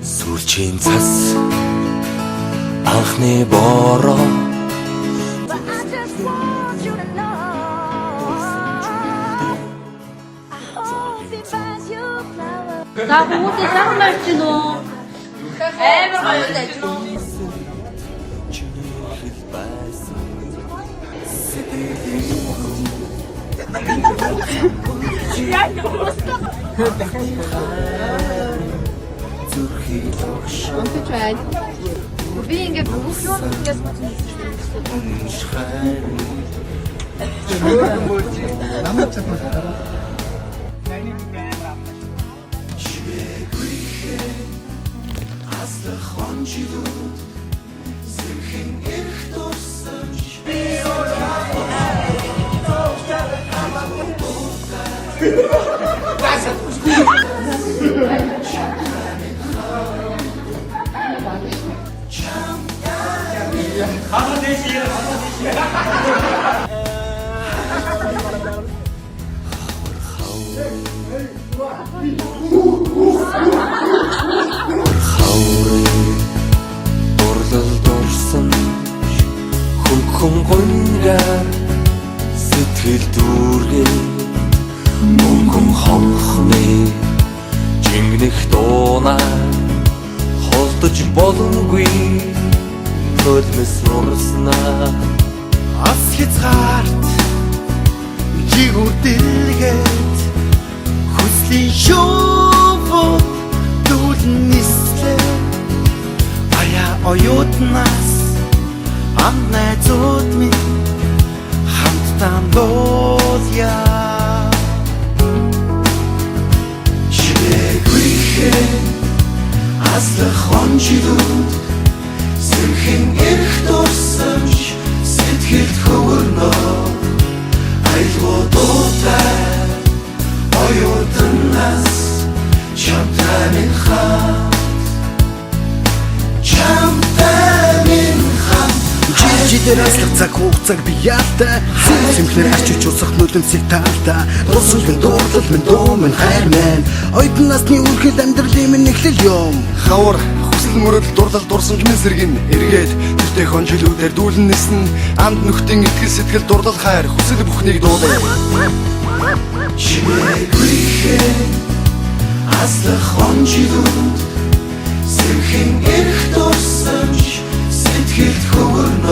Сүүлчийн цас анхны бороо За хүмүүсээ сайн марч гин үү? Амар гоё байж гин үү? Онтой байна. Би ингээд бүх юм ингэж хүн гонгаар сэтгэл дүүргээ мөнгөн хонхны жингнэх дуунаа холдож боломгүй хөлмөс урснаа ас хязгаарт жигүүр дэлгээд хүслийн шоу дүүлэн нислээ аяа оюутнаас найзууд минь хамтдаа боолъя Шивэгүйхэн аслах онжидууд сэрхэн эрх дурсамж сэтгэлд хөвөрнө айлгуудуутай оюутнаас чамтай минь хамт Жидээр аслах цаг хугацааг би яалтай Сэмхлэр арчиж усах нүлэмсийг таалтай Дуусах минь дуурлал минь дуу минь хайр минь Оюутан насны үрхэл амьдралын минь эхлэл юм Хавар хүсэл мөрөдөл дурлал дурсамж минь сэргэн эргээд тэртээ хонжилүүдээр дүүлэн нисэн Амд нөхдийн итгэл сэтгэл дурлал хайр хүсэл бүхнийг дуулаа Шивэгүйхэн аслах хонжилүүд сэрхэн эрх дурсамж сэтгэлд хөвөрнө